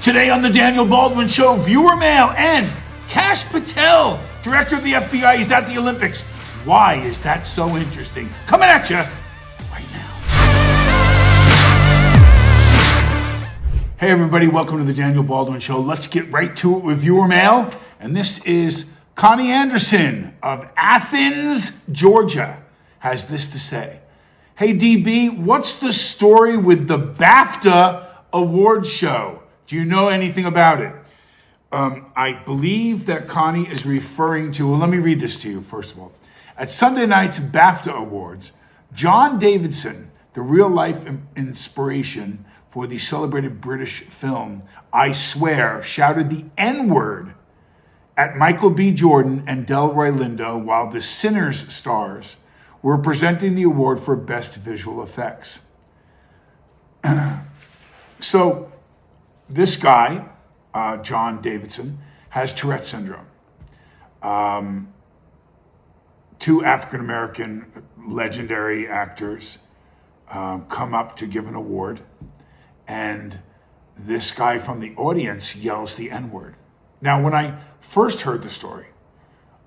Today on the Daniel Baldwin Show, viewer mail and Kash Patel, director of the FBI, is at the Olympics. Why is that so interesting? Coming at you right now. Hey everybody, welcome to the Daniel Baldwin Show. Let's get right to it with viewer mail. And this is Connie Anderson of Athens, Georgia, has this to say. Hey DB, what's the story with the BAFTA awards show? Do you know anything about it? I believe that Connie is referring to, well, let me read this to you first of all. At Sunday night's BAFTA Awards, John Davidson, the real-life inspiration for the celebrated British film I Swear, shouted the N-word at Michael B. Jordan and Delroy Lindo while the Sinners stars were presenting the award for Best Visual Effects. So this guy, John Davidson, has Tourette syndrome. Two African-American legendary actors come up to give an award, and this guy from the audience yells the N-word. Now, when I first heard the story,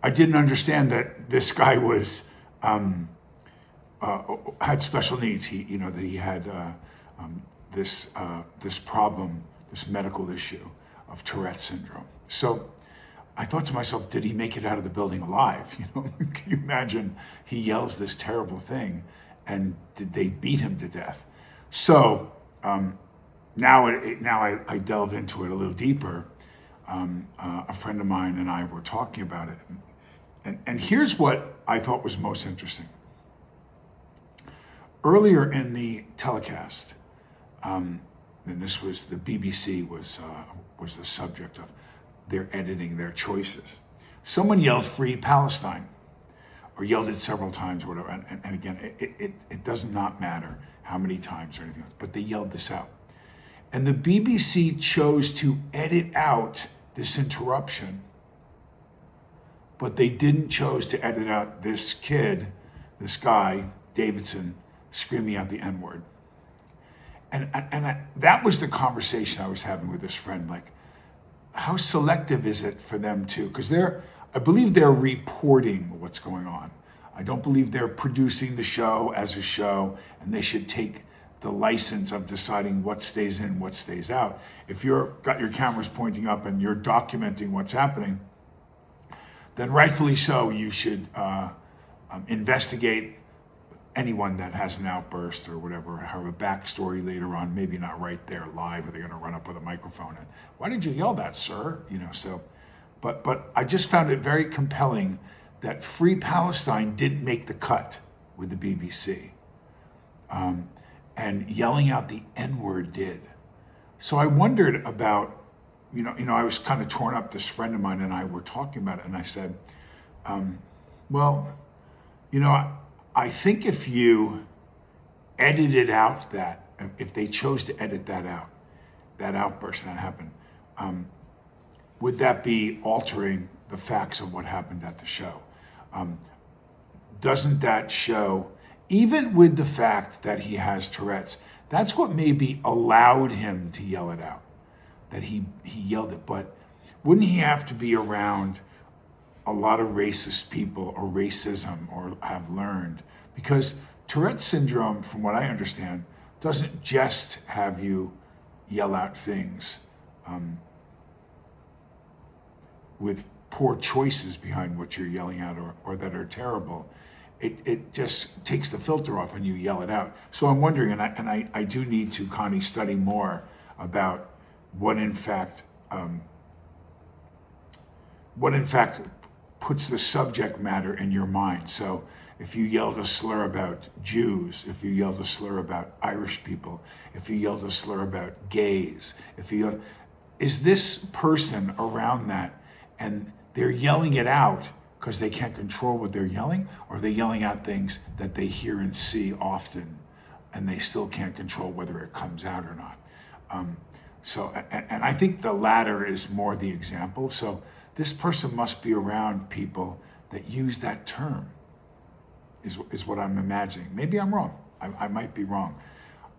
I didn't understand that this guy was had special needs. That he had this problem, this medical issue of Tourette syndrome. So I thought to myself, did he make it out of the building alive? Can you imagine he yells this terrible thing, and did they beat him to death? So now I delve into it a little deeper. A friend of mine and I were talking about it, and here's what I thought was most interesting. Earlier in the telecast, and this was the BBC was the subject of their editing, their choices. Someone yelled "Free Palestine," or yelled it several times, or whatever. And again, it does not matter how many times or anything else, but they yelled this out. And the BBC chose to edit out this interruption, but they didn't choose to edit out this kid, this guy, Davidson, screaming out the N-word. And that was the conversation I was having with this friend. Like, how selective is it for them to? Because I believe they're reporting what's going on. I don't believe they're producing the show as a show, and they should take the license of deciding what stays in, what stays out. If you've got your cameras pointing up and you're documenting what's happening, then rightfully so, you should investigate anyone that has an outburst or whatever, have a backstory later on, maybe not right there live, or they're gonna run up with a microphone and, why did you yell that, sir? But I just found it very compelling that Free Palestine didn't make the cut with the BBC. And yelling out the N-word did. So I wondered about, I was kind of torn up. This friend of mine and I were talking about it, and I said, I think if you edited out if they chose to edit that out, that outburst that happened, would that be altering the facts of what happened at the show? Doesn't that show, even with the fact that he has Tourette's, that's what maybe allowed him to yell it out, that he yelled it. But wouldn't he have to be around a lot of racist people or racism, or have learned? Because Tourette syndrome, from what I understand, doesn't just have you yell out things with poor choices behind what you're yelling out, or that are terrible. It just takes the filter off when you yell it out. So I'm wondering, and I do need to, Connie, study more about what in fact puts the subject matter in your mind. So if you yelled a slur about Jews, if you yelled a slur about Irish people, if you yelled a slur about gays, is this person around that, and they're yelling it out because they can't control what they're yelling, or are they yelling out things that they hear and see often, and they still can't control whether it comes out or not? And I think the latter is more the example. So this person must be around people that use that term, is what I'm imagining. Maybe I'm wrong. I might be wrong.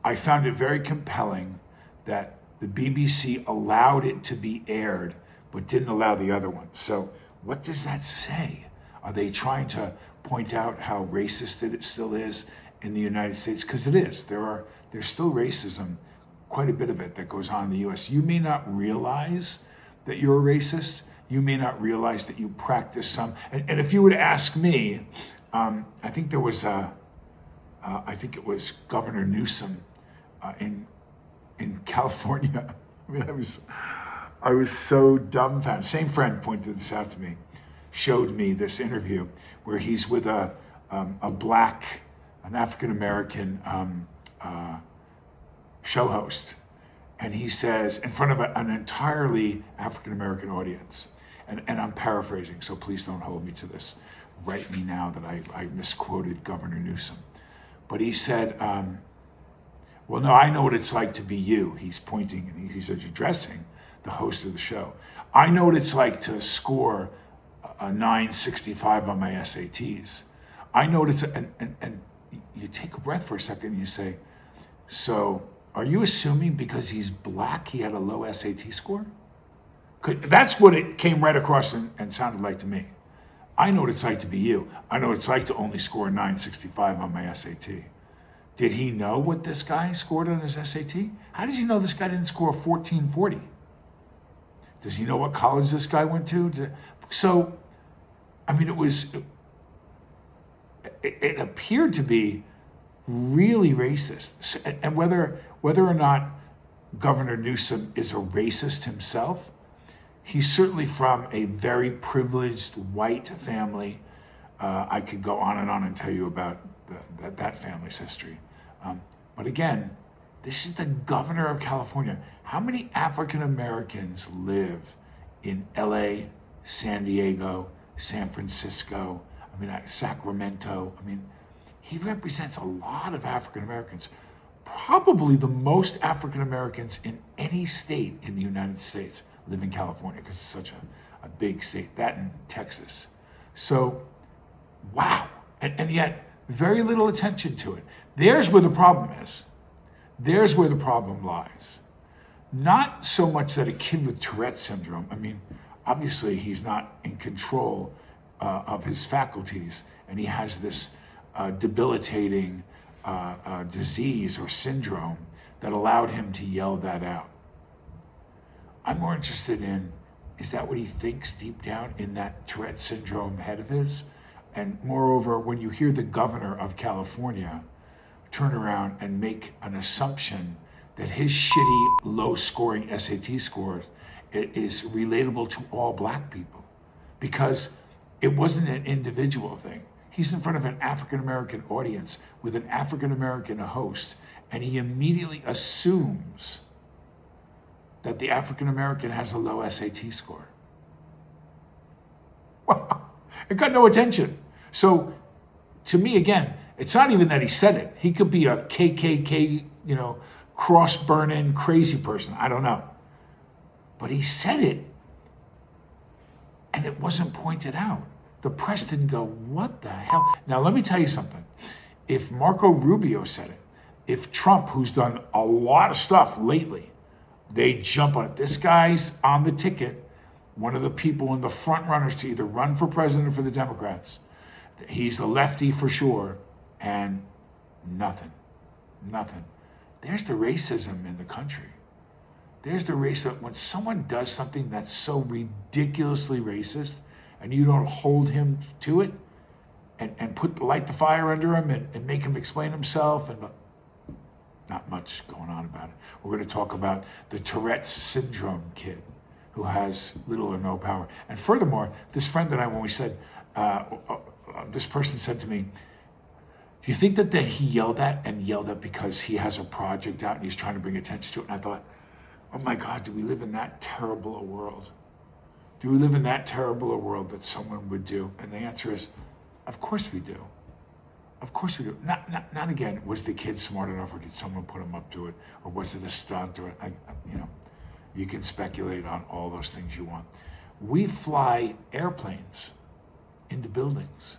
I found it very compelling that the BBC allowed it to be aired, but didn't allow the other one. So what does that say? Are they trying to point out how racist it still is in the United States? Because it is. There's still racism, quite a bit of it, that goes on in the US. You may not realize that you're a racist. You may not realize that you practice some. And if you were to ask me, I think there was I think it was Governor Newsom in California. I mean, I was so dumbfounded. Same friend pointed this out to me, showed me this interview where he's with an African American show host, and he says in front of an entirely African American audience, and I'm paraphrasing, so please don't hold me to this. Write me now that I misquoted Governor Newsom. But he said, well, no, I know what it's like to be you. He's pointing, and he says, addressing the host of the show. I know what it's like to score a 965 on my SATs. I know what it's, and you take a breath for a second and you say, so are you assuming because he's black he had a low SAT score? That's what it came right across and sounded like to me. I know what it's like to be you. I know what it's like to only score a 965 on my SAT. Did he know what this guy scored on his SAT? How does he know this guy didn't score a 1440? Does he know what college this guy went to? So, I mean, it appeared to be really racist. And whether or not Governor Newsom is a racist himself, he's certainly from a very privileged white family. I could go on and tell you about that family's history. But again, this is the governor of California. How many African Americans live in LA, San Diego, San Francisco, Sacramento? I mean, he represents a lot of African Americans. Probably the most African Americans in any state in the United States live in California because it's such a big state, that and Texas. So, wow. And yet, very little attention to it. There's where the problem is. There's where the problem lies. Not so much that a kid with Tourette syndrome, I mean, obviously he's not in control of his faculties, and he has this debilitating disease or syndrome that allowed him to yell that out. I'm more interested in, is that what he thinks deep down in that Tourette syndrome head of his? And moreover, when you hear the governor of California turn around and make an assumption that his shitty, low-scoring SAT score is relatable to all black people, because it wasn't an individual thing. He's in front of an African-American audience with an African-American host, and he immediately assumes that the African-American has a low SAT score. It got no attention. So, to me, again, it's not even that he said it. He could be a KKK, cross-burning crazy person. I don't know. But he said it, and it wasn't pointed out. The press didn't go, what the hell? Now, let me tell you something. If Marco Rubio said it, if Trump, who's done a lot of stuff lately, they jump on it. This guy's on the ticket, one of the people in the front runners to either run for president for the Democrats. He's a lefty for sure, and nothing. There's the racism in the country. There's the racism. When someone does something that's so ridiculously racist, and you don't hold him to it, and light the fire under him and make him explain himself, and not much going on about it. We're going to talk about the Tourette's syndrome kid who has little or no power. And furthermore, this friend and I, when we said, this person said to me, do you think that he yelled at because he has a project out and he's trying to bring attention to it? And I thought, oh my God, do we live in that terrible a world? Do we live in that terrible a world that someone would do? And the answer is, of course we do. Of course we do. Not again, was the kid smart enough, or did someone put him up to it? Or was it a stunt? Or, you can speculate on all those things you want. We fly airplanes into buildings.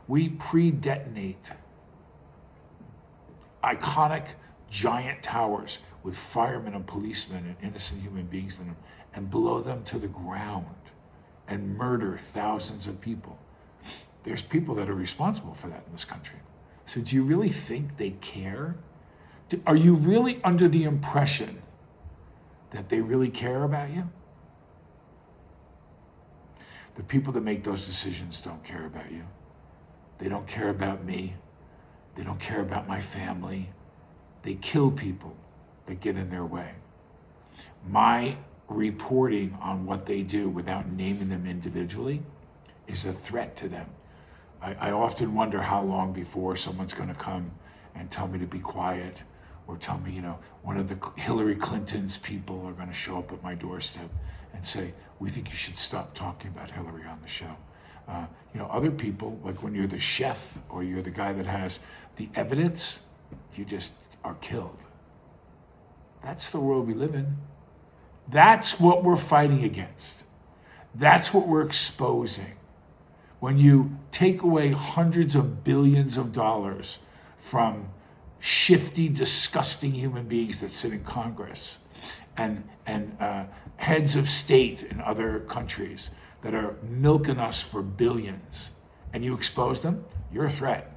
We pre-detonate iconic giant towers with firemen and policemen and innocent human beings in them and blow them to the ground and murder thousands of people. There's people that are responsible for that in this country. So do you really think they care? Are you really under the impression that they really care about you? The people that make those decisions don't care about you. They don't care about me. They don't care about my family. They kill people that get in their way. My reporting on what they do without naming them individually is a threat to them. I often wonder how long before someone's going to come and tell me to be quiet, or tell me, one of the Hillary Clinton's people are going to show up at my doorstep and say, we think you should stop talking about Hillary on the show. Other people, like when you're the chef or you're the guy that has the evidence, you just are killed. That's the world we live in. That's what we're fighting against. That's what we're exposing. When you take away hundreds of billions of dollars from shifty, disgusting human beings that sit in Congress and heads of state in other countries that are milking us for billions, and you expose them, you're a threat.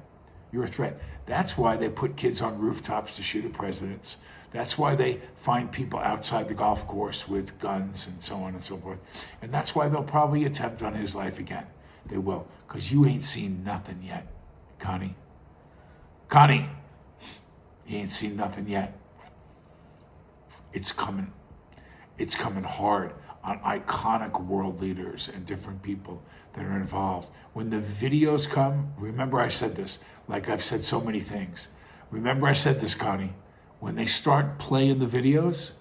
You're a threat. That's why they put kids on rooftops to shoot at presidents. That's why they find people outside the golf course with guns and so on and so forth. And that's why they'll probably attempt on his life again. They will, because you ain't seen nothing yet, Connie. Connie, you ain't seen nothing yet. It's coming. It's coming hard on iconic world leaders and different people that are involved. When the videos come, remember I said this, like I've said so many things. Remember I said this, Connie. When they start playing the videos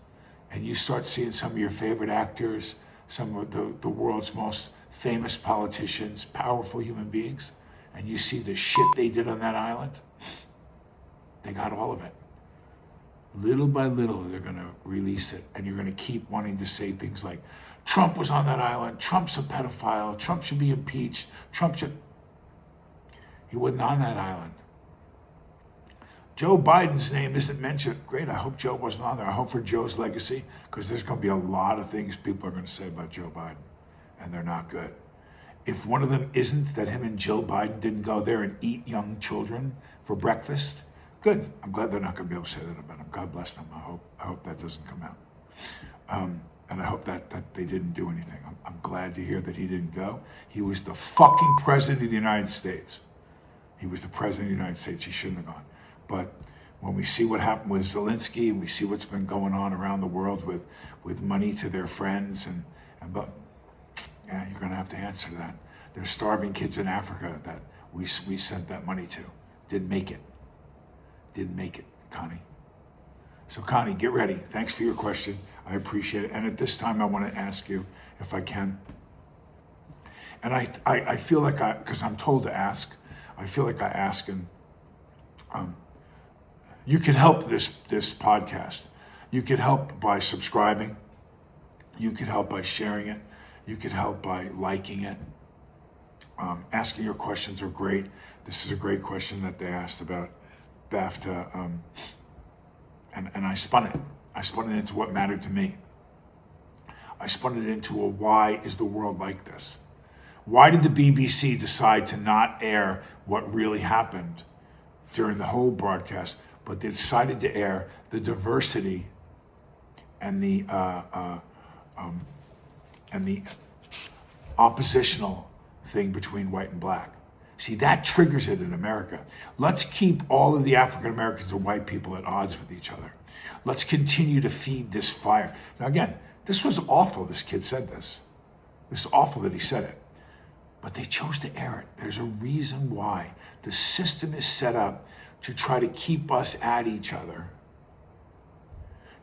and you start seeing some of your favorite actors, some of the world's most famous politicians, powerful human beings, and you see the shit they did on that island, they got all of it. Little by little, they're going to release it, and you're going to keep wanting to say things like, Trump was on that island, Trump's a pedophile, Trump should be impeached, He wasn't on that island. Joe Biden's name isn't mentioned. Great, I hope Joe wasn't on there. I hope for Joe's legacy, because there's going to be a lot of things people are going to say about Joe Biden, and they're not good. If one of them isn't that him and Jill Biden didn't go there and eat young children for breakfast, good. I'm glad they're not going to be able to say that about him. God bless them. I hope that doesn't come out. And I hope that they didn't do anything. I'm glad to hear that he didn't go. He was the fucking president of the United States. He was the president of the United States. He shouldn't have gone. But when we see what happened with Zelensky, and we see what's been going on around the world with money to their friends, but yeah, you're going to have to answer to that. There's starving kids in Africa that we sent that money to. Didn't make it. Didn't make it, Connie. So Connie, get ready. Thanks for your question. I appreciate it. And at this time, I want to ask you, if I can, and I feel like because I'm told to ask, I feel like I ask, and you can help this podcast. You can help by subscribing. You can help by sharing it. You can help by liking it. Asking your questions are great. This is a great question that they asked about BAFTA, and I spun it. I spun it into what mattered to me. I spun it into a why is the world like this? Why did the BBC decide to not air what really happened during the whole broadcast, but they decided to air the diversity and the oppositional thing between white and black? See, that triggers it in America. Let's keep all of the African Americans and white people at odds with each other. Let's continue to feed this fire. Now again, this was awful, this kid said this. This is awful that he said it. But they chose to air it. There's a reason why. The system is set up to try to keep us at each other.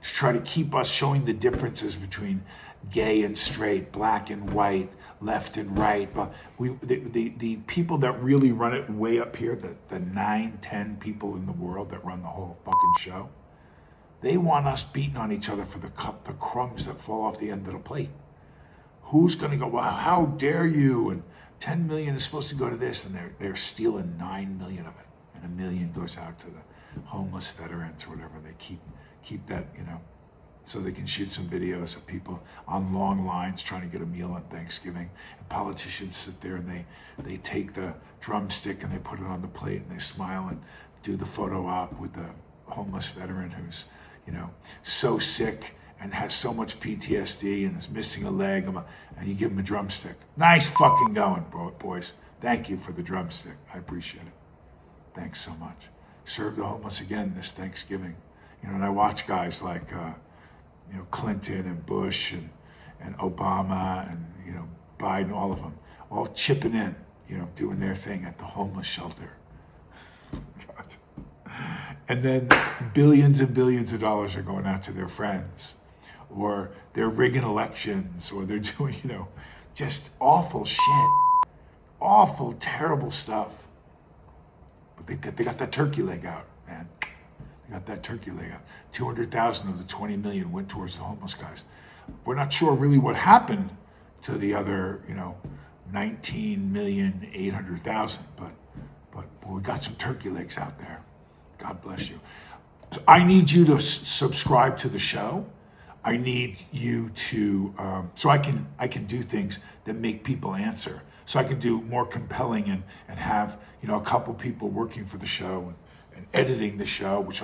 To try to keep us showing the differences between gay and straight, black and white, left and right. But the people that really run it way up here, the 9, 10 people in the world that run the whole fucking show, they want us beating on each other for the crumbs that fall off the end of the plate. Who's going to go, wow, how dare you? And 10 million is supposed to go to this, and they're stealing 9 million of it. And 1 million goes out to the homeless veterans or whatever. They keep keep that, so they can shoot some videos of people on long lines trying to get a meal on Thanksgiving. And politicians sit there and they take the drumstick and they put it on the plate and they smile and do the photo op with the homeless veteran who's, so sick and has so much PTSD and is missing a leg, and you give him a drumstick. Nice fucking going, boys. Thank you for the drumstick. I appreciate it. Thanks so much. Serve the homeless again this Thanksgiving. And I watch guys like, Clinton and Bush and Obama and, Biden, all of them, all chipping in, doing their thing at the homeless shelter. God. And then billions and billions of dollars are going out to their friends, or they're rigging elections, or they're doing, just awful shit, awful, terrible stuff. But they got that turkey leg out, man. They got that turkey leg out. 200,000 of the 20 million went towards the homeless guys. We're not sure really what happened to the other, 19,800,000, but we got some turkey legs out there. God bless you. So I need you to subscribe to the show. I need you to, so I can do things that make people answer. So I can do more compelling and have, a couple people working for the show and editing the show, which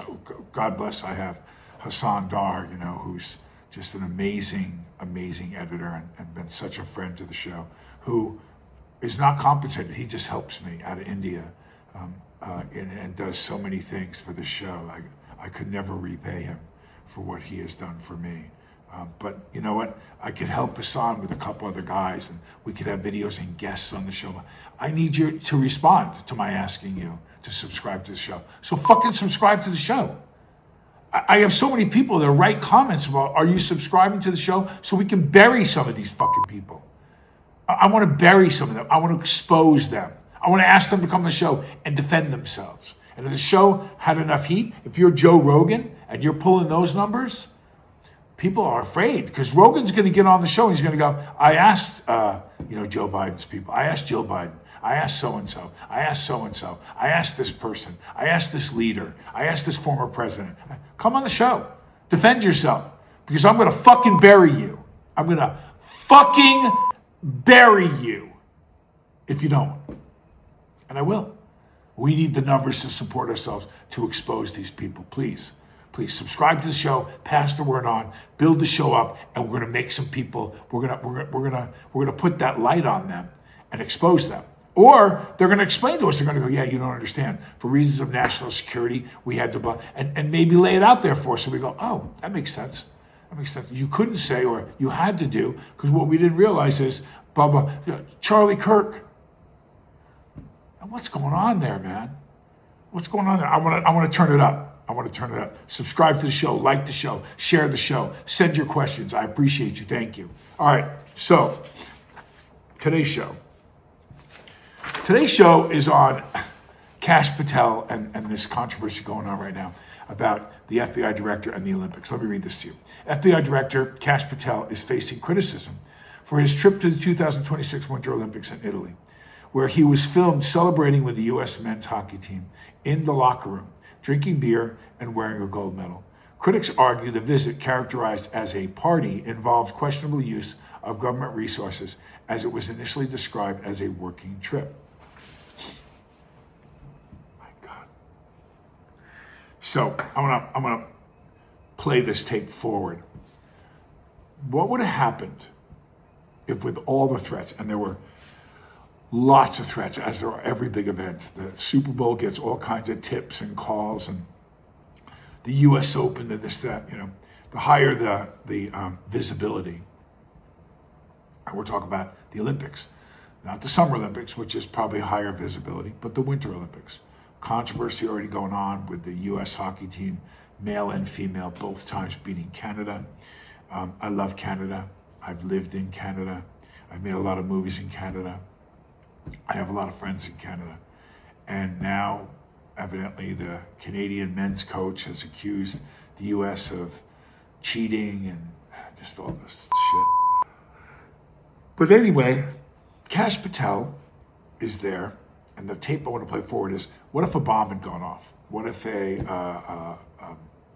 God bless, I have Hassan Dar, who's just an amazing, amazing editor and been such a friend to the show, who is not compensated. He just helps me out of India and does so many things for the show. I could never repay him for what he has done for me. But you know what? I could help Hassan with a couple other guys, and we could have videos and guests on the show. I need you to respond to my asking you to subscribe to the show. So fucking subscribe to the show. I have so many people that write comments about, are you subscribing to the show? So we can bury some of these fucking people. I want to bury some of them. I want to expose them. I want to ask them to come on the show and defend themselves. And if the show had enough heat, if you're Joe Rogan and you're pulling those numbers, people are afraid, because Rogan's going to get on the show and he's going to go, I asked, Joe Biden's people. I asked Jill Biden. I asked so-and-so. I asked so-and-so. I asked this person. I asked this leader. I asked this former president. Come on the show. Defend yourself, because I'm going to fucking bury you. I'm going to fucking bury you if you don't. And I will. We need the numbers to support ourselves to expose these people. Please subscribe to the show, pass the word on, build the show up, and we're gonna make some people. We're gonna put that light on them and expose them. Or they're gonna explain to us. They're gonna go, yeah, you don't understand. For reasons of national security, we had to, and maybe lay it out there for us. So we go, oh, that makes sense. That makes sense. You couldn't say, or you had to do, because what we didn't realize is, Charlie Kirk. And what's going on there, man? What's going on there? I want to turn it up. Subscribe to the show, like the show, share the show, send your questions. I appreciate you. Thank you. All right. So today's show is on Kash Patel and this controversy going on right now about the FBI director and the Olympics. Let me read this to you. FBI director Kash Patel is facing criticism for his trip to the 2026 Winter Olympics in Italy, where he was filmed celebrating with the U.S. men's hockey team in the locker room, drinking beer and wearing a gold medal. Critics argue the visit, characterized as a party, involved questionable use of government resources, as it was initially described as a working trip. My God. So I'm gonna play this tape forward. What would have happened if, with all the threats, and there were lots of threats, as there are every big event. The Super Bowl gets all kinds of tips and calls, and the U.S. Open, the this, that, the higher the visibility. And we're talking about the Olympics, not the Summer Olympics, which is probably higher visibility, but the Winter Olympics. Controversy already going on with the U.S. hockey team, male and female, both times beating Canada. I love Canada. I've lived in Canada. I've made a lot of movies in Canada. I have a lot of friends in Canada. And now, evidently, the Canadian men's coach has accused the U.S. of cheating and just all this shit. But anyway, Kash Patel is there, and the tape I want to play forward is, what if a bomb had gone off? What if a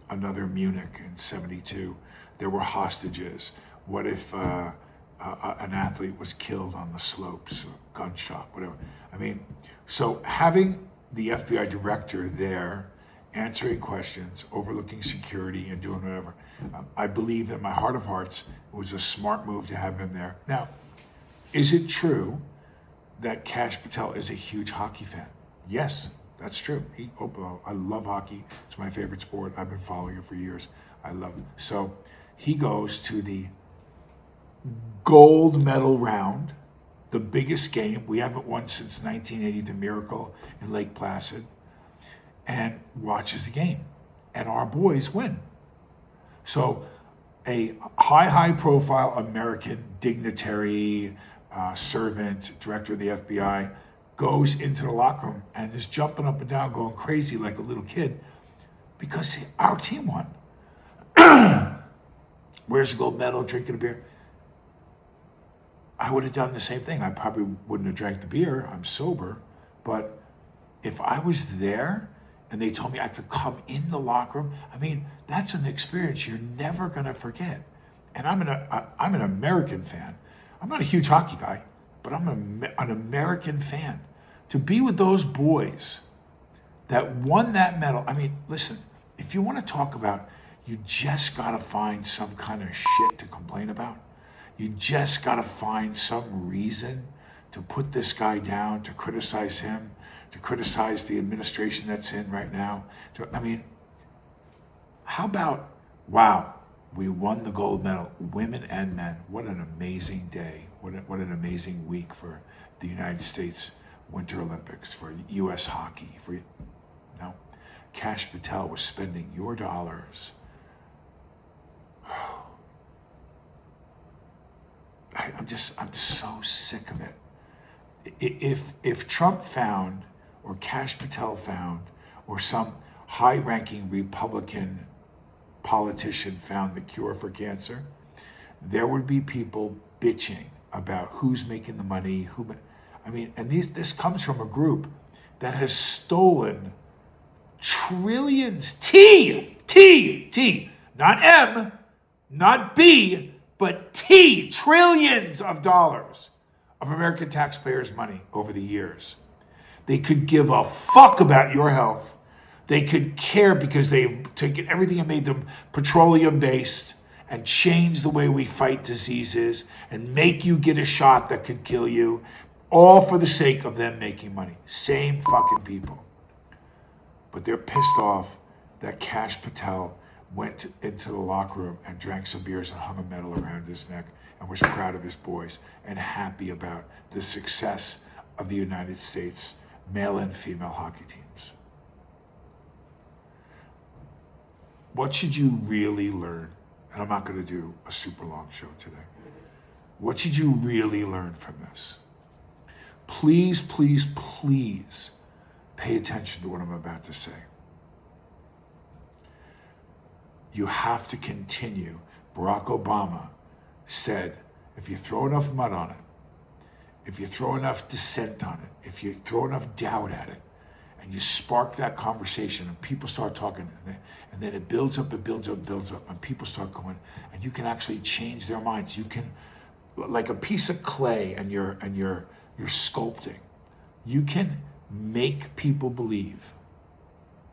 another Munich in '72? There were hostages. What if an athlete was killed on the slopes, a gunshot, whatever? I mean, so having the FBI director there answering questions, overlooking security, and doing whatever, I believe in my heart of hearts it was a smart move to have him there. Now, is it true that Kash Patel is a huge hockey fan? Yes, that's true. I love hockey. It's my favorite sport. I've been following it for years. I love it. So he goes to the gold medal round, the biggest game. We haven't won since 1980, the Miracle in Lake Placid, and watches the game. And our boys win. So a high profile American dignitary, servant, director of the FBI, goes into the locker room and is jumping up and down, going crazy like a little kid because our team won. Where's the gold medal, drinking a beer? I would have done the same thing. I probably wouldn't have drank the beer. I'm sober. But if I was there and they told me I could come in the locker room, I mean, that's an experience you're never going to forget. And I'm an American fan. I'm not a huge hockey guy, but I'm an American fan. To be with those boys that won that medal, I mean, listen, if you want to talk about, you just got to find some kind of shit to complain about. You just got to find some reason to put this guy down, to criticize him, to criticize the administration that's in right now. I mean, how about, wow, we won the gold medal, women and men. What an amazing day. What an amazing week for the United States Winter Olympics, for U.S. hockey. No, Kash Patel was spending your dollars. I'm so sick of it. If Trump found, or Kash Patel found, or some high-ranking Republican politician found the cure for cancer, there would be people bitching about who's making the money, and this comes from a group that has stolen trillions, not M, not B, but trillions of dollars of American taxpayers' money over the years. They could give a fuck about your health. They could care because they've taken everything and made them petroleum-based and changed the way we fight diseases and make you get a shot that could kill you, all for the sake of them making money. Same fucking people. But they're pissed off that Kash Patel went into the locker room and drank some beers and hung a medal around his neck and was proud of his boys and happy about the success of the United States male and female hockey teams. What should you really learn? And I'm not going to do a super long show today. What should you really learn from this? Please, please, please pay attention to what I'm about to say. You have to continue. Barack Obama said, if you throw enough mud on it, if you throw enough dissent on it, if you throw enough doubt at it, and you spark that conversation and people start talking, and then it builds up, and people start going, and you can actually change their minds. You can, like a piece of clay and you're sculpting, you can make people believe.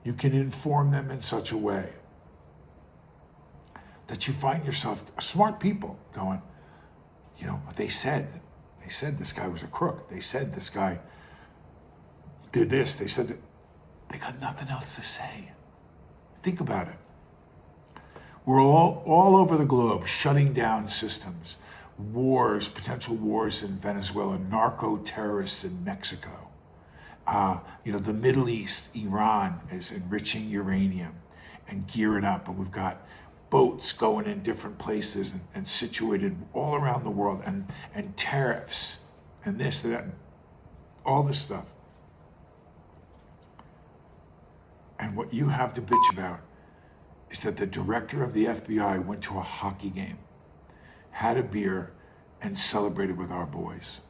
You can inform them in such a way that you find yourself smart people going, they said this guy was a crook. They said this guy did this. They said that. They got nothing else to say. Think about it. We're all over the globe shutting down systems, wars, potential wars in Venezuela, narco-terrorists in Mexico. The Middle East, Iran is enriching uranium and gearing up, and we've got boats going in different places and situated all around the world, and tariffs and this, that, all this stuff. And what you have to bitch about is that the director of the FBI went to a hockey game, had a beer, and celebrated with our boys.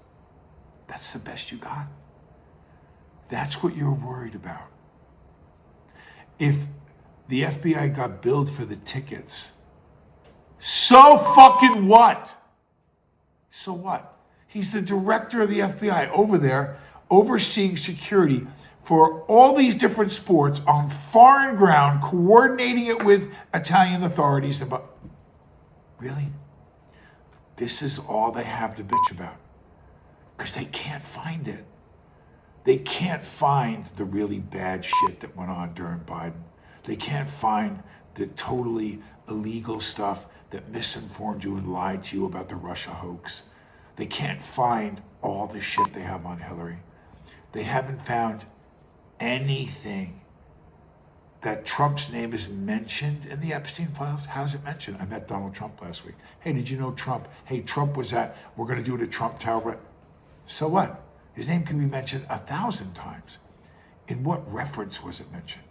That's the best you got. That's what you're worried about. If The FBI got billed for the tickets. So fucking what? So what? He's the director of the FBI over there, overseeing security for all these different sports on foreign ground, coordinating it with Italian authorities. But really? This is all they have to bitch about. Because they can't find it. They can't find the really bad shit that went on during Biden. They can't find the totally illegal stuff that misinformed you and lied to you about the Russia hoax. They can't find all the shit they have on Hillary. They haven't found anything that Trump's name is mentioned in the Epstein files. How's it mentioned? I met Donald Trump last week. Hey, did you know Trump? Hey, Trump was we're going to do it at Trump Tower. So what? His name can be mentioned 1,000 times. In what reference was it mentioned?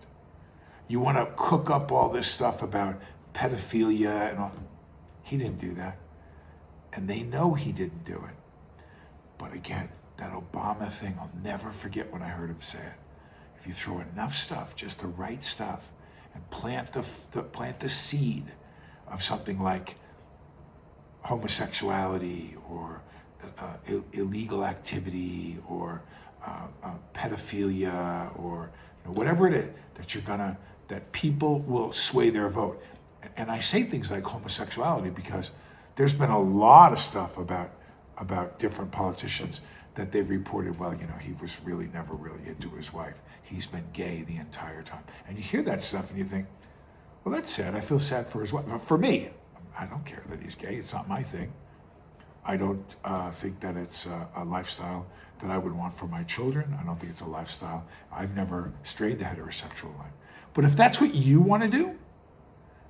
You want to cook up all this stuff about pedophilia and all. He didn't do that. And they know he didn't do it. But again, that Obama thing, I'll never forget when I heard him say it. If you throw enough stuff, just the right stuff, and plant the seed of something like homosexuality or illegal activity or pedophilia or whatever it is that people will sway their vote. And I say things like homosexuality because there's been a lot of stuff about different politicians that they've reported, well, he was really never really into his wife. He's been gay the entire time. And you hear that stuff and you think, well, that's sad. I feel sad for his wife. For me, I don't care that he's gay. It's not my thing. I don't think that it's a lifestyle that I would want for my children. I don't think it's a lifestyle. I've never strayed the heterosexual line. But if that's what you want to do,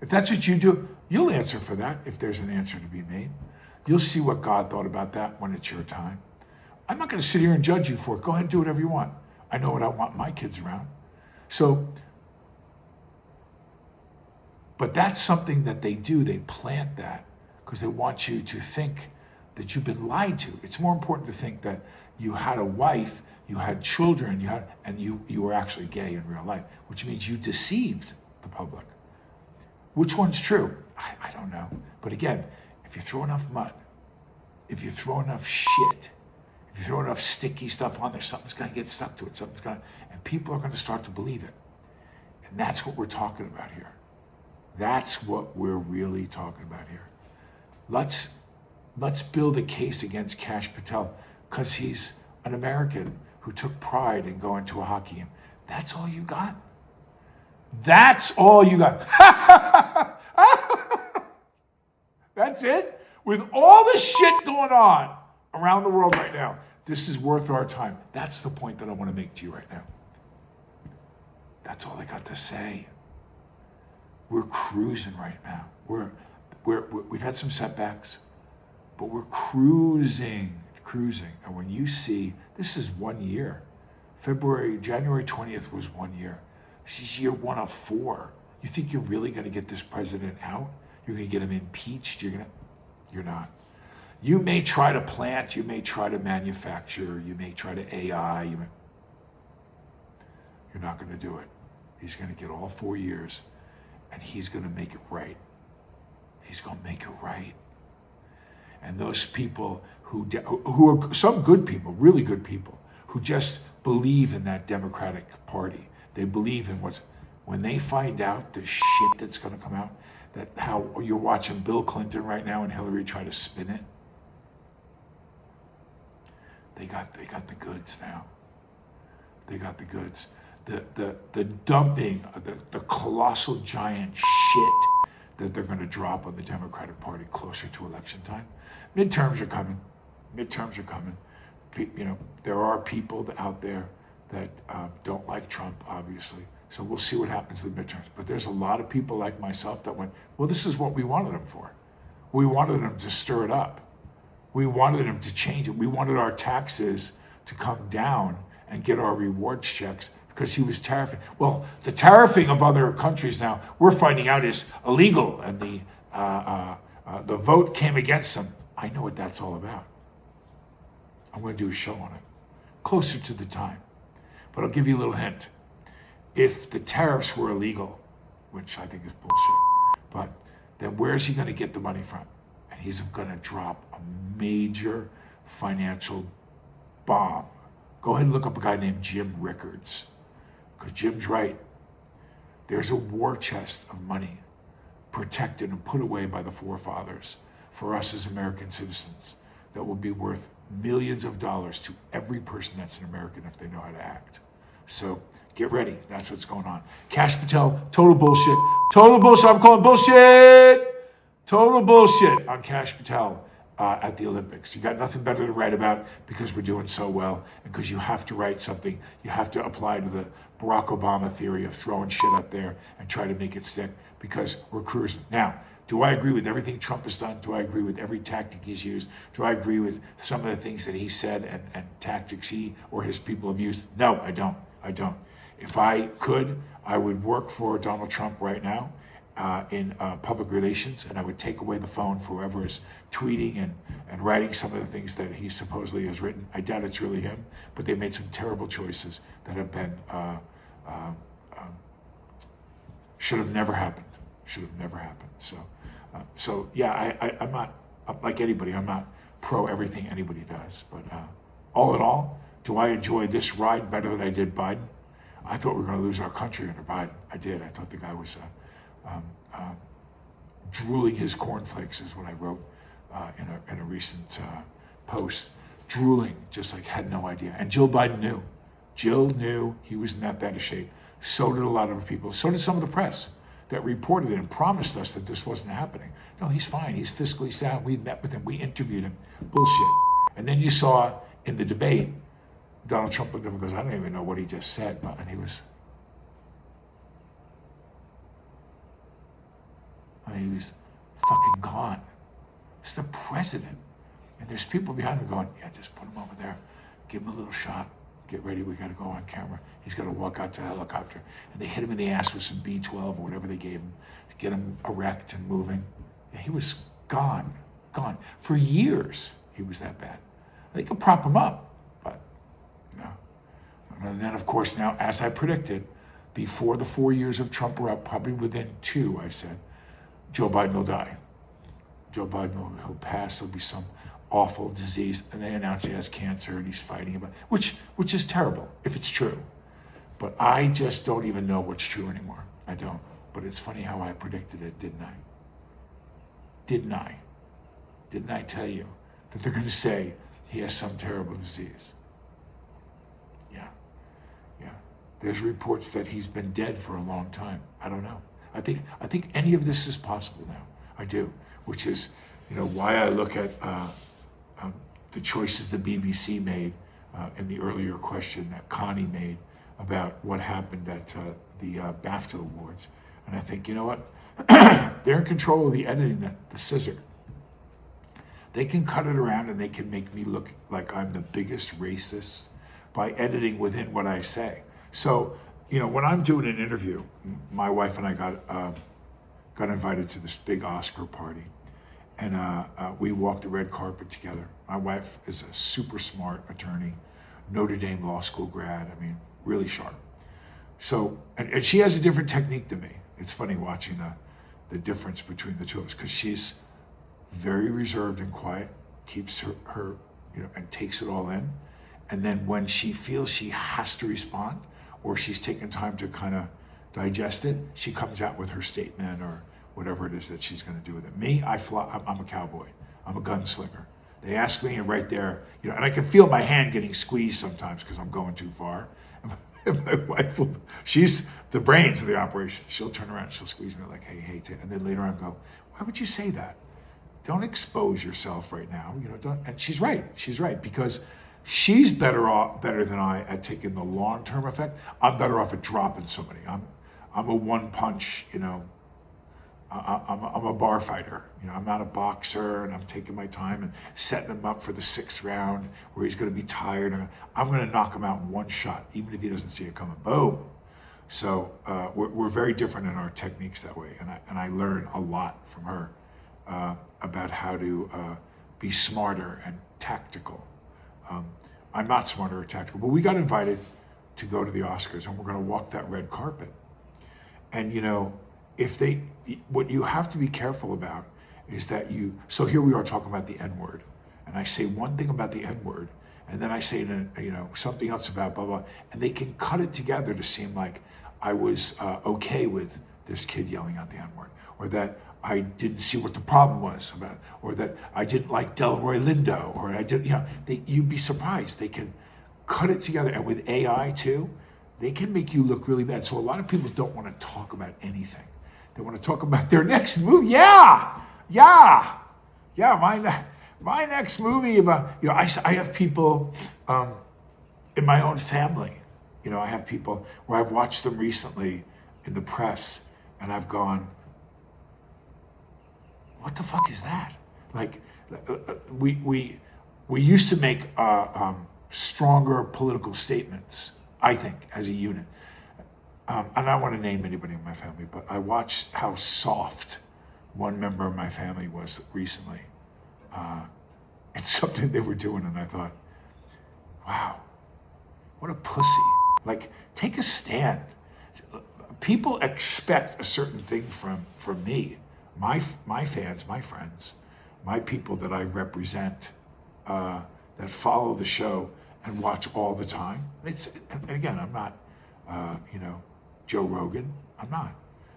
if that's what you do, you'll answer for that if there's an answer to be made. You'll see what God thought about that when it's your time. I'm not going to sit here and judge you for it. Go ahead and do whatever you want. I know what I want my kids around. But that's something that they do. They plant that because they want you to think that you've been lied to. It's more important to think that you had a wife, you had children, and you were actually gay in real life, which means you deceived the public. Which one's true? I don't know. But again, if you throw enough mud, if you throw enough shit, if you throw enough sticky stuff on there, something's going to get stuck to it. And people are going to start to believe it. And that's what we're talking about here. That's what we're really talking about here. Let's build a case against Kash Patel because he's an American who took pride in going to a hockey game. That's all you got? That's all you got. That's it? With all the shit going on around the world right now, this is worth our time. That's the point that I want to make to you right now. That's all I got to say. We're cruising right now. We've had some setbacks, but we're cruising. And when you see, this is 1 year. January 20th was 1 year. This is year 1 of 4. You think you're really going to get this president out? You're going to get him impeached? You're not. You may try to plant, you may try to manufacture, you may try to AI. You're not going to do it. He's going to get all 4 years, and he's going to make it right. He's going to make it right. And those people who are some good people, really good people, who just believe in that Democratic Party. They believe in when they find out the shit that's going to come out, that how you're watching Bill Clinton right now and Hillary try to spin it. They got the goods now. They got the goods. The dumping, the colossal giant shit that they're going to drop on the Democratic Party closer to election time. Midterms are coming. There are people out there that don't like Trump, obviously. So we'll see what happens in the midterms. But there's a lot of people like myself that went, well, this is what we wanted them for. We wanted them to stir it up. We wanted them to change it. We wanted our taxes to come down and get our rewards checks because he was tariffing. Well, the tariffing of other countries now, we're finding out is illegal, and the vote came against them. I know what that's all about. I'm going to do a show on it closer to the time. But I'll give you a little hint. If the tariffs were illegal, which I think is bullshit. But then where's he going to get the money from? And he's going to drop a major financial bomb. Go ahead and look up a guy named Jim Rickards, because Jim's right. There's a war chest of money protected and put away by the forefathers for us as American citizens that will be worth millions of dollars to every person that's an American if they know how to act. So get ready. That's what's going on. Kash Patel, total bullshit. Total bullshit. I'm calling bullshit. Total bullshit on Kash Patel at the Olympics. You got nothing better to write about because we're doing so well, and because you have to write something. You have to apply to the Barack Obama theory of throwing shit up there and try to make it stick, because we're cruising. Now, do I agree with everything Trump has done? Do I agree with every tactic he's used? Do I agree with some of the things that he said and tactics he or his people have used? No, I don't. I don't. If I could, I would work for Donald Trump right now in public relations, and I would take away the phone for whoever is tweeting and writing some of the things that he supposedly has written. I doubt it's really him, but they made some terrible choices that have been, should have never happened. Should have never happened. So yeah, I'm not, like anybody, I'm not pro everything anybody does. But all in all, do I enjoy this ride better than I did Biden? I thought we were going to lose our country under Biden. I did. I thought the guy was drooling his cornflakes, is what I wrote in a recent post. Drooling, just like had no idea. And Jill Biden knew. Jill knew he was in that bad a shape. So did a lot of people. So did some of the press that reported it and promised us that this wasn't happening. No, he's fine. He's fiscally sound. We met with him. We interviewed him. Bullshit. And then you saw in the debate, Donald Trump looked at him and goes, I don't even know what he just said. And he was fucking gone. It's the president. And there's people behind him going, yeah, just put him over there. Give him a little shot. Get ready. We got to go on camera. He's got to walk out to the helicopter. And they hit him in the ass with some B12 or whatever they gave him to get him erect and moving. Yeah, he was gone. Gone. For years, he was that bad. They could prop him up, but no. And then, of course, now, as I predicted, before the 4 years of Trump were up, probably within 2, I said, Joe Biden will die. Joe Biden will pass. There'll be some awful disease, and they announce he has cancer and he's fighting about it, which is terrible if it's true. But I just don't even know what's true anymore. I don't. But it's funny how I predicted it, didn't I? Didn't I? Didn't I tell you that they're going to say he has some terrible disease? Yeah. There's reports that he's been dead for a long time. I don't know. I think any of this is possible now. I do, which is, why I look at the choices the BBC made in the earlier question that Connie made about what happened at the BAFTA Awards. And I think, you know what? They're in control of the editing, the scissor. They can cut it around and they can make me look like I'm the biggest racist by editing within what I say. So, when I'm doing an interview, my wife and I got invited to this big Oscar party. And we walked the red carpet together. My wife is a super smart attorney, Notre Dame Law School grad. I mean, really sharp. So, and she has a different technique than me. It's funny watching the difference between the two of us, because she's very reserved and quiet, keeps her and takes it all in. And then when she feels she has to respond, or she's taken time to kind of digest it, she comes out with her statement or whatever it is that she's going to do with it. Me, I'm a cowboy. I'm a gunslinger. They ask me, and right there, and I can feel my hand getting squeezed sometimes because I'm going too far. And my wife, she's the brains of the operation. She'll turn around and she'll squeeze me like, hey, and then later on go, why would you say that? Don't expose yourself right now. Don't. And she's right, because she's better than I at taking the long-term effect. I'm better off at dropping somebody. I'm a one-punch, I'm a bar fighter. I'm not a boxer, and I'm taking my time and setting him up for the 6th round where he's going to be tired. And I'm going to knock him out in one shot, even if he doesn't see it coming. Boom. So we're very different in our techniques that way, and I learn a lot from her about how to be smarter and tactical. I'm not smarter or tactical, but we got invited to go to the Oscars, and we're going to walk that red carpet. And what you have to be careful about is that so here we are talking about the N-word, and I say one thing about the N-word, and then I say something else about blah, blah, and they can cut it together to seem like I was okay with this kid yelling out the N-word, or that I didn't see what the problem was about, or that I didn't like Delroy Lindo, or I didn't, you'd be surprised. They can cut it together, and with AI too, they can make you look really bad. So a lot of people don't want to talk about anything. They want to talk about their next movie. Yeah, my next movie about, I have people in my own family. I have people where I've watched them recently in the press, and I've gone, what the fuck is that? Like, we used to make stronger political statements, I think, as a unit. And I don't want to name anybody in my family, but I watched how soft one member of my family was recently. It's something they were doing, and I thought, wow, what a pussy. Like, take a stand. People expect a certain thing from me, my fans, my friends, my people that I represent, that follow the show and watch all the time. And again, I'm not, Joe Rogan. I'm not.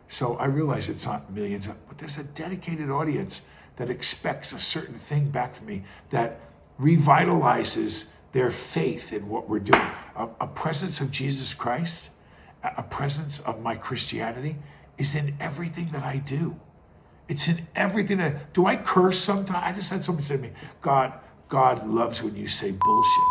So I realize it's not millions, but there's a dedicated audience that expects a certain thing back from me that revitalizes their faith in what we're doing. A presence of Jesus Christ, a presence of my Christianity is in everything that I do. It's in everything do I curse sometimes? I just had someone say to me, God loves when you say bullshit.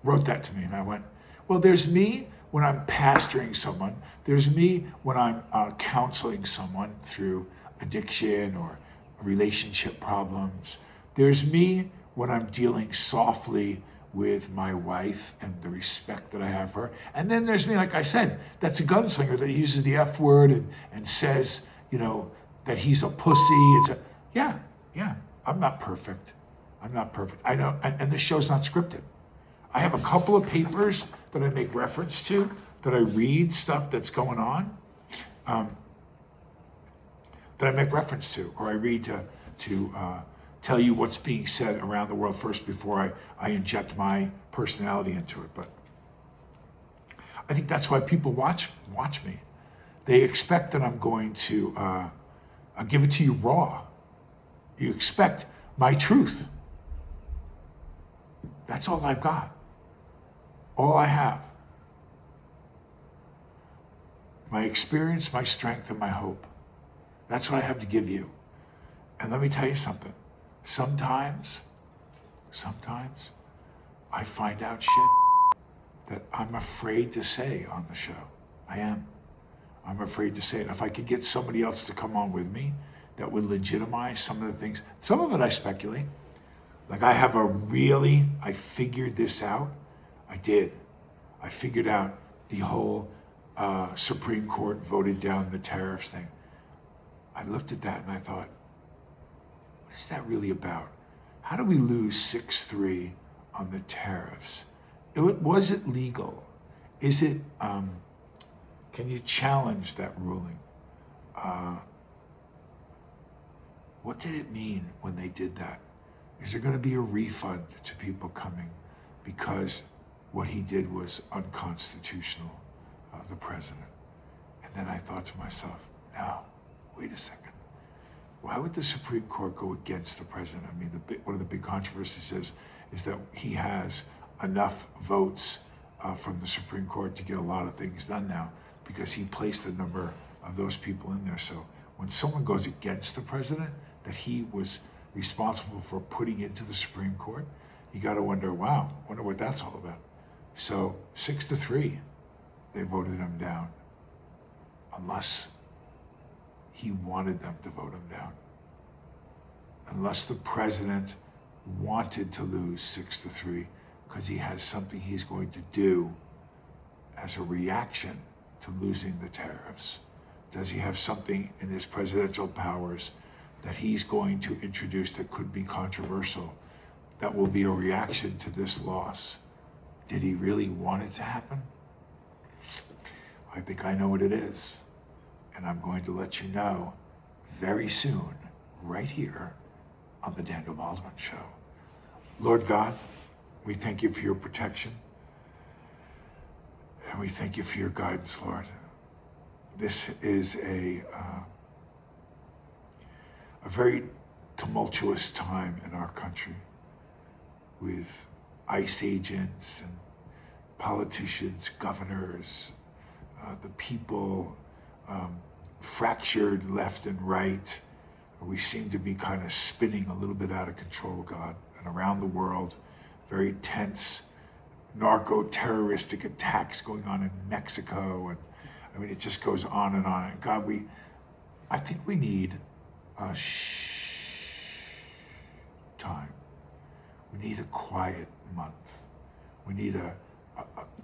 Wrote that to me, and I went, well, there's me when I'm pastoring someone. There's me when I'm counseling someone through addiction or relationship problems. There's me when I'm dealing softly with my wife and the respect that I have for her. And then there's me, like I said, that's a gunslinger that uses the F word and says, that he's a pussy. Yeah, I'm not perfect. I know, and this show's not scripted. I have a couple of papers that I make reference to, that I read stuff that's going on, that I make reference to, or I read to tell you what's being said around the world first before I inject my personality into it. But I think that's why people watch me. They expect that I'm going to I'll give it to you raw. You expect my truth. That's all I've got. All I have. My experience, my strength, and my hope. That's what I have to give you. And let me tell you something. Sometimes I find out shit that I'm afraid to say on the show. I am. I'm afraid to say it. If I could get somebody else to come on with me that would legitimize some of the things, some of it I speculate. Like I figured this out. I did. I figured out the whole Supreme Court voted down the tariffs thing. I looked at that and I thought, what is that really about? How do we lose 6-3 on the tariffs? Was it legal? Is it, can you challenge that ruling? What did it mean when they did that? Is there going to be a refund to people coming because what he did was unconstitutional, the president? And then I thought to myself, no, wait a second. Why would the Supreme Court go against the president? I mean, one of the big controversies is that he has enough votes from the Supreme Court to get a lot of things done now because he placed a number of those people in there. So when someone goes against the president that he was responsible for putting into the Supreme Court, you got to wonder what that's all about. So 6-3, they voted him down, unless he wanted them to vote him down. Unless the president wanted to lose 6-3 because he has something he's going to do as a reaction to losing the tariffs. Does he have something in his presidential powers that he's going to introduce that could be controversial, that will be a reaction to this loss? Did he really want it to happen? I think I know what it is. And I'm going to let you know very soon, right here on the Daniel Baldwin Show. Lord God, we thank you for your protection. And we thank you for your guidance, Lord. This is a very tumultuous time in our country with ICE agents and politicians, governors, the people fractured left and right. We seem to be kind of spinning a little bit out of control, God. And around the world, very tense narco-terroristic attacks going on in Mexico. And I mean, it just goes on and on. And God, I think we need a time. We need a quiet month. We need a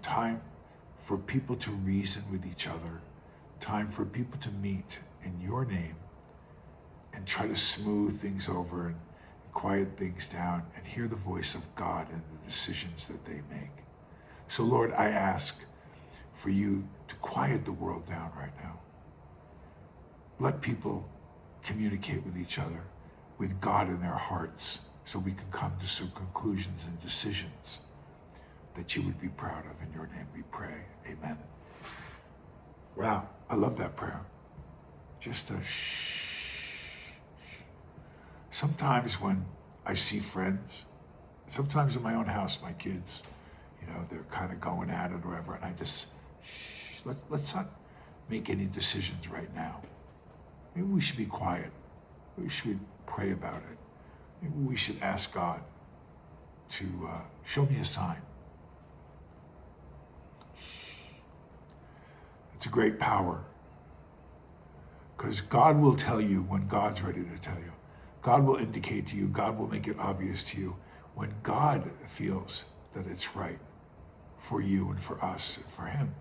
time for people to reason with each other, time for people to meet in your name and try to smooth things over and quiet things down and hear the voice of God in the decisions that they make. So Lord, I ask for you to quiet the world down right now. Let people communicate with each other, with God in their hearts, so we can come to some conclusions and decisions that you would be proud of. In your name we pray, amen. Wow, I love that prayer. Just a shh. Sometimes when I see friends, sometimes in my own house, my kids, they're kind of going at it or whatever, and I just, shh, let's not make any decisions right now. Maybe we should be quiet. Maybe we should pray about it. Maybe we should ask God to show me a sign. It's a great power, because God will tell you when God's ready to tell you. God will indicate to you, God will make it obvious to you when God feels that it's right for you and for us and for him,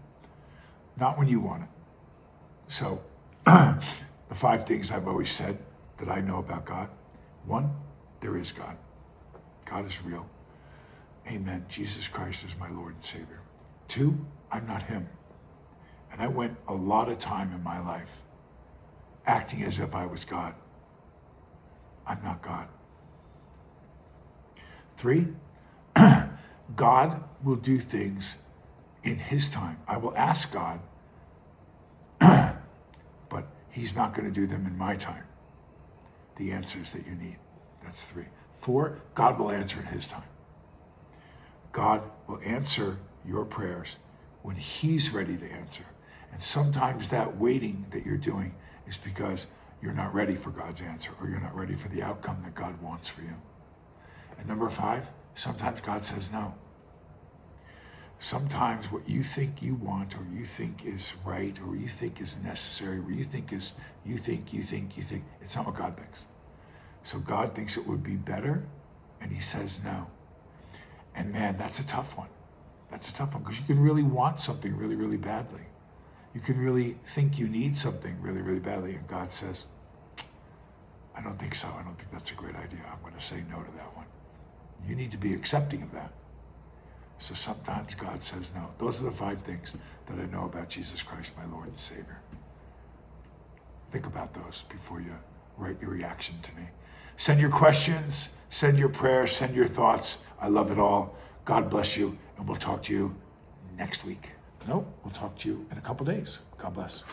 not when you want it. So the 5 things I've always said that I know about God. 1, there is God. God is real. Amen. Jesus Christ is my Lord and Savior. 2, I'm not him. And I went a lot of time in my life acting as if I was God. I'm not God. 3, God will do things in his time. I will ask God, but he's not going to do them in my time. The answers that you need. That's 3. 4, God will answer in his time. God will answer your prayers when he's ready to answer. And sometimes that waiting that you're doing is because you're not ready for God's answer, or you're not ready for the outcome that God wants for you. And number 5, sometimes God says no. Sometimes what you think you want, or you think is right, or you think is necessary, or you think, it's not what God thinks. So God thinks it would be better, and he says no. And man, that's a tough one. That's a tough one, because you can really want something really, really badly. You can really think you need something really, really badly, and God says, I don't think so. I don't think that's a great idea. I'm going to say no to that one. You need to be accepting of that. So sometimes God says no. Those are the 5 things that I know about Jesus Christ, my Lord and Savior. Think about those before you write your reaction to me. Send your questions, send your prayers, send your thoughts. I love it all. God bless you, and we'll talk to you next week. Nope, we'll talk to you in a couple days. God bless.